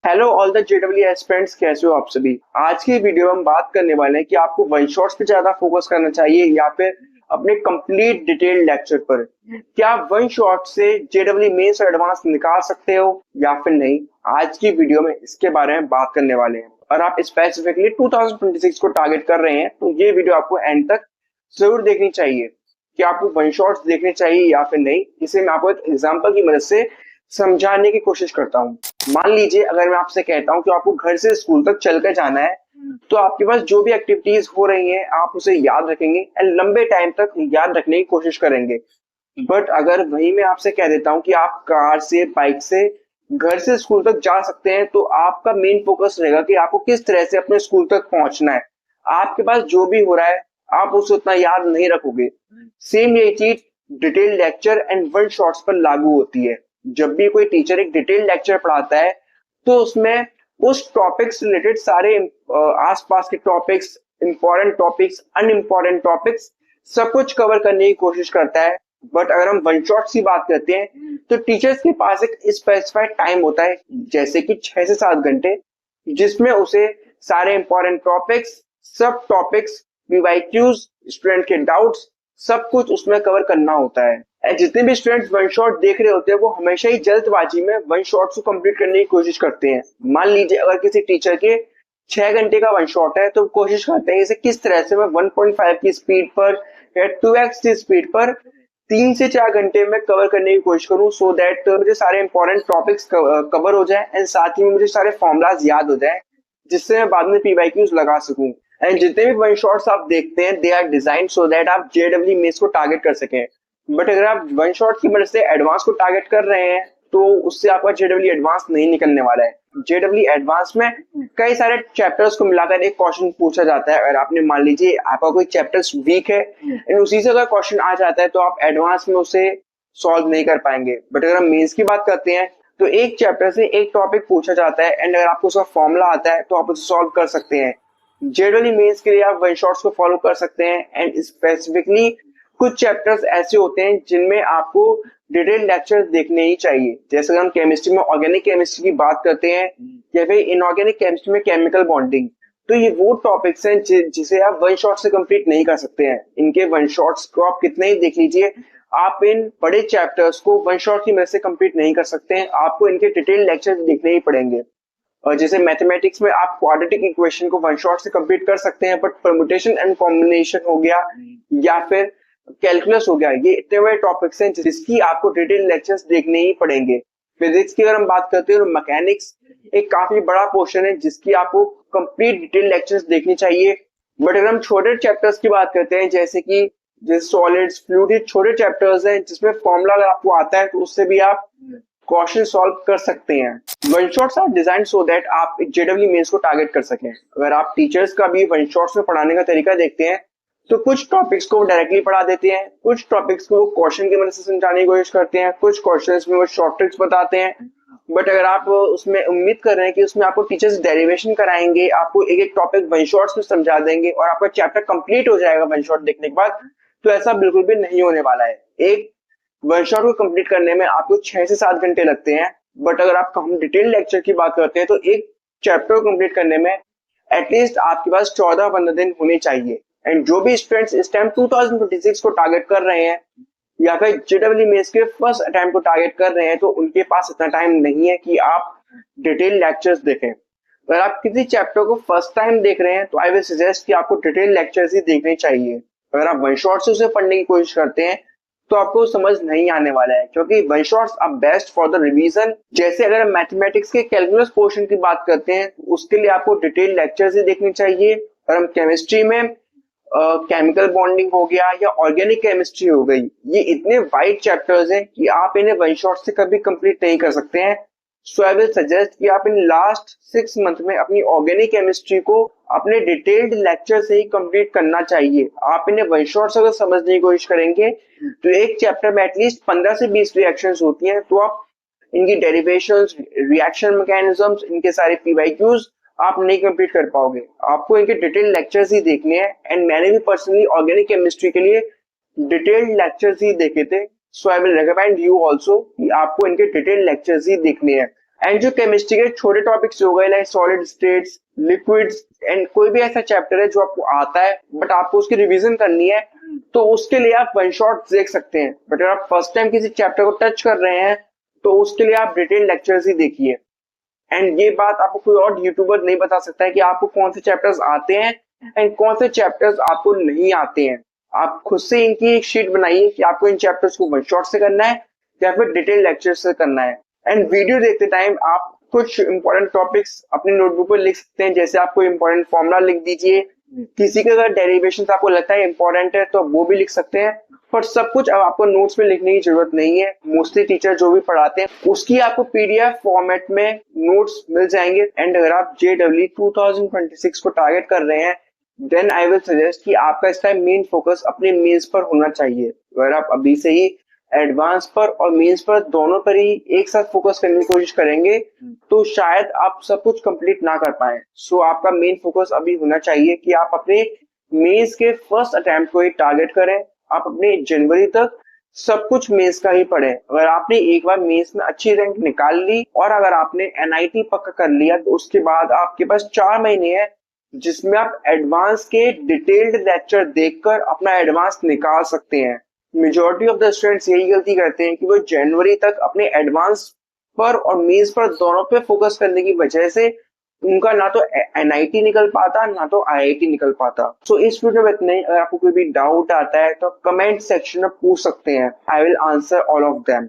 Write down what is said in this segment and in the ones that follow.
Hello all the JW aspirants, कैसे हो आप सभी। आज की वीडियो में हम बात करने वाले हैं कि आपको वन शॉट्स पे ज्यादा फोकस करना चाहिए या फिर अपने कंप्लीट डिटेल लेक्चर पर। क्या आप वन शॉट से जेडब्ल्यू मेंस और एडवांस निकाल सकते हो या फिर नहीं। आज की वीडियो में इसके बारे में बात करने वाले हैं और आप स्पेसिफिकली 2026 को टारगेट कर रहे हैं तो ये वीडियो आपको एंड तक जरूर देखनी चाहिए कि आपको वन शॉट्स देखने चाहिए या फिर नहीं। इसे मैं आपको एक एग्जांपल की मदद से समझाने की कोशिश करता हूँ। मान लीजिए अगर मैं आपसे कहता हूँ कि आपको घर से स्कूल तक चलकर जाना है तो आपके पास जो भी एक्टिविटीज हो रही हैं आप उसे याद रखेंगे एंड लंबे टाइम तक याद रखने की कोशिश करेंगे। बट अगर वही मैं आपसे कह देता हूँ कि आप कार से बाइक से घर से स्कूल तक जा सकते हैं तो आपका मेन फोकस रहेगा कि आपको किस तरह से अपने स्कूल तक पहुंचना है। आपके पास जो भी हो रहा है आप उसे उतना याद नहीं रखोगे। सेम ये चीज detail lecture and one shots पर लागू होती है। जब भी कोई टीचर एक डिटेल लेक्चर पढ़ाता है तो उसमें उस टॉपिक से रिलेटेड सारे आसपास के topics, important topics, unimportant topics सब कुछ कवर करने की कोशिश करता है। बट अगर हम वन शॉट्स की बात करते हैं तो टीचर्स के पास एक स्पेसिफाइड टाइम होता है, जैसे कि 6 से 7 घंटे, जिसमें उसे सारे इंपॉर्टेंट टॉपिक्स, सब टॉपिक्स, पीवाईक्यूज, स्टूडेंट के डाउट्स, सब कुछ उसमें कवर करना होता है। एंड जितने भी स्टूडेंट्स वन शॉट देख रहे होते हैं वो हमेशा ही जल्दबाजी में वन शॉट्स को कंप्लीट करने की कोशिश करते हैं। मान लीजिए अगर किसी टीचर के 6 घंटे का वन शॉट है तो कोशिश करते हैं इसे किस तरह से मैं 1.5 की स्पीड पर या 2x की स्पीड पर 3 से 4 घंटे में कवर करने की कोशिश करूं, सो दैट मुझे सारे इंपॉर्टेंट टॉपिक्स कवर हो जाए एंड साथ ही में मुझे सारे फॉर्मूलाज याद हो जाए जिससे मैं बाद में पीवाईक्यूज लगा सकूं। एंड जितने भी वन शॉट्स आप देखते हैं they are design so that आप जेडब्ल्यू मेंस को टारगेट कर सकें। बट अगर आप वन शॉट की मदद से एडवांस को टारगेट कर रहे हैं तो उससे आपका जेडब्ल्यू एडवांस नहीं निकलने वाला है। जेडब्ल्यू एडवांस में कई सारे चैप्टर्स को मिलाकर एक क्वेश्चन पूछा जाता है। अगर आपने मान लीजिए आपका कोई चैप्टर वीक है एंड उसी से अगर क्वेश्चन आ जाता है तो आप एडवांस में उसे सॉल्व नहीं कर पाएंगे। बट अगर हम मेंस की बात करते हैं तो एक चैप्टर से एक टॉपिक पूछा जाता है एंड अगर आपको उसका फॉर्मूला आता है तो आप उसे सॉल्व कर सकते हैं। जेडब्ल्यू मेंस के लिए आप वन शॉट्स को फॉलो कर सकते हैं एंड स्पेसिफिकली कुछ चैप्टर्स ऐसे होते हैं जिनमें आपको डिटेल लेक्चर्स देखने ही चाहिए। जैसे हम केमिस्ट्री में ऑर्गेनिक केमिस्ट्री की बात करते हैं या फिर इनऑर्गेनिक केमिस्ट्री में केमिकल बॉन्डिंग, तो ये वो टॉपिक्स हैं जिसे आप वन शॉट से कंप्लीट नहीं कर सकते हैं। इनके वन शॉट्स को आप कितने ही देख लीजिए, आप इन बड़े चैप्टर्स को वन शॉट की मदद से कंप्लीट नहीं कर सकते हैं। आपको इनके डिटेल लेक्चर्स देखने ही पड़ेंगे। और जैसे मैथमेटिक्स में आप क्वाड्रेटिक इक्वेशन को वन शॉट से कंप्लीट कर सकते हैं, बट परम्यूटेशन एंड कॉम्बिनेशन हो गया या फिर कैलकुलस हो गया, ये इतने बड़े टॉपिक्स हैं जिसकी आपको डिटेल लेक्चर्स देखने ही पड़ेंगे। फिजिक्स की अगर हम बात करते हैं तो मैकेनिक्स एक काफी बड़ा पोर्शन है जिसकी आपको कंप्लीट डिटेल लेक्चर्स देखनी चाहिए। बट अगर हम छोटे चैप्टर्स की बात करते हैं जैसे सॉलिड्स, फ्लूइड, छोटे चैप्टर्स हैं जिसमें फॉर्मूला अगर आपको आता है तो उससे भी आप क्वेश्चन सॉल्व कर सकते हैं। One shots are design so that आप जेडब्ल्यू मेंस को टारगेट कर सकें। अगर आप टीचर्स का भी वन शॉट्स में पढ़ाने का तरीका देखते हैं तो कुछ टॉपिक्स को डायरेक्टली पढ़ा देते हैं, कुछ टॉपिक्स को क्वेश्चन की मदद से समझाने की कोशिश करते हैं, कुछ क्वेश्चंस में वो शॉर्ट ट्रिक्स बताते हैं। बट अगर आप उसमें उम्मीद कर रहे हैं कि उसमें आपको टीचर्स डेरिवेशन कराएंगे, आपको एक एक टॉपिक वन शॉट्स में समझा देंगे और आपका चैप्टर कंप्लीट हो जाएगा वन शॉट देखने के बाद, तो ऐसा बिल्कुल भी नहीं होने वाला है। एक वन शॉट को कंप्लीट करने में आपको 6 से 7 घंटे लगते हैं। बट अगर आप हम डिटेल लेक्चर की बात करते हैं तो एक चैप्टर को कंप्लीट करने में एटलीस्ट आपके पास 14-15 दिन होने चाहिए। एंड जो भी स्टूडेंट्स इस टाइम 2026 को टारगेट कर रहे हैं या फिर जेडब्ल्यू मेंस के फर्स्ट अटेम्प्ट को टारगेट कर रहे हैं तो उनके पास इतना टाइम नहीं है कि आप डिटेल लेक्चर्स देखें। अगर आप किसी चैप्टर को फर्स्ट टाइम देख रहे हैं तो आई विल सजेस्ट कि आपको डिटेल लेक्चर्स ही देखने चाहिए। अगर आप वन शॉट से उसे पढ़ने की कोशिश करते हैं तो आपको समझ नहीं आने वाला है, क्योंकि one shots are best for the revision. जैसे अगर हम मैथमेटिक्स के कैलकुलस पोर्शन की बात करते हैं तो उसके लिए आपको डिटेल लेक्चर्स ही देखनी चाहिए। और हम केमिस्ट्री में केमिकल बॉन्डिंग हो गया या ऑर्गेनिक केमिस्ट्री हो गई, ये इतने वाइड चैप्टर्स हैं कि आप इन्हें वन शॉट से कभी कंप्लीट नहीं कर सकते हैं। सो आई विल सजेस्ट कि आप इन लास्ट 6 मंथ में अपनी ऑर्गेनिक केमिस्ट्री को अपने डिटेल्ड लेक्चर से ही कंप्लीट करना चाहिए। आप इन्हें वन शॉट से अगर समझने की कोशिश करेंगे तो एक चैप्टर में एटलीस्ट 15 से 20 रिएक्शंस होती हैं, तो आप इनकी डेरिवेशंस, रिएक्शन मैकेनिज्म्स, इनके सारे पीवाईक्यूज आप नहीं कंप्लीट कर पाओगे। आपको इनके डिटेल लेक्चर्स ही देखने हैं। एंड मैंने भी पर्सनली ऑर्गेनिक केमिस्ट्री के लिए डिटेल्ड लेक्चर्स ही देखे थे, so I will recommend you also कि आपको इनके डिटेल लेक्चर्स ही देखने हैं। एंड जो केमिस्ट्री के छोटे टॉपिक्स हो गए like solid states, liquids and कोई भी ऐसा चैप्टर है जो आपको आता है बट आपको उसकी रिवीजन करनी है, तो उसके लिए आप वन शॉट देख सकते हैं। बट अगर आप फर्स्ट टाइम किसी चैप्टर को टच कर रहे हैं तो उसके लिए आप डिटेल लेक्चर्स ही देखिए। एंड ये बात आपको कोई और यूट्यूबर नहीं बता सकता है कि आपको कौन से चैप्टर्स आते हैं एंड कौन से चैप्टर्स आपको नहीं आते हैं। आप खुद से इनकी एक शीट बनाइए कि आपको इन चैप्टर्स को वन शॉट से करना है या फिर डिटेल लेक्चर से करना है। एंड वीडियो देखते टाइम आप कुछ इंपॉर्टेंट टॉपिक्स अपनी नोटबुक पर लिख सकते हैं, जैसे आप कोई इंपॉर्टेंट फॉर्मूला लिख दीजिए। किसी का अगर डेरिवेशन आपको लगता है इंपॉर्टेंट है तो वो भी लिख सकते हैं, पर सब कुछ अब आपको नोट्स में लिखने की जरूरत नहीं है। मोस्टली टीचर जो भी पढ़ाते हैं उसकी आपको पीडीएफ फॉर्मेट में नोट्स मिल जाएंगे। एंड अगर आप JEE 2026 को टारगेट कर रहे हैं देन आई विल सजेस्ट कि आपका इस टाइम मेन फोकस अपने मेंस पर होना चाहिए। अगर आप अभी से ही एडवांस पर और मेंस पर दोनों पर ही एक साथ फोकस करने की कोशिश करेंगे तो शायद आप सब कुछ कंप्लीट ना कर पाए। सो आपका मेन फोकस अभी होना चाहिए कि आप अपने मेंस के फर्स्ट अटेम्प्ट को ही टारगेट करें। आप अपने जनवरी तक सब कुछ मेंस का ही पढ़ें। अगर आपने एक बार मेंस में अच्छी रैंक निकाल ली और अगर आपने NIT पक्का कर लिया तो उसके बाद आपके पास 4 महीने हैं जिसमें आप एडवांस के डिटेल्ड लेक्चर देखकर अपना एडवांस निकाल सकते हैं। मेजॉरिटी ऑफ द स्टूडेंट्स यही गलती करते हैं कि वो जनवरी तक अपने एडवांस पर और मेंस पर दोनों पे फोकस करने की वजह से उनका ना तो NIT निकल पाता ना तो IIT निकल पाता। सो इस वीडियो में इतना ही। अगर आपको कोई भी डाउट आता है तो कमेंट सेक्शन में पूछ सकते हैं, I will answer all of them.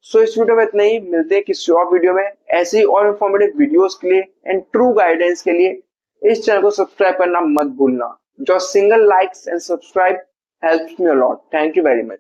So इस वीडियो में इतना ही, मिलते हैं किसी और वीडियो में ऐसे ही और इन्फॉर्मेटिव वीडियोस के लिए एंड ट्रू गाइडेंस के लिए इस चैनल को सब्सक्राइब करना मत भूलना। जो single likes and subscribe helps me a lot. Thank you very much.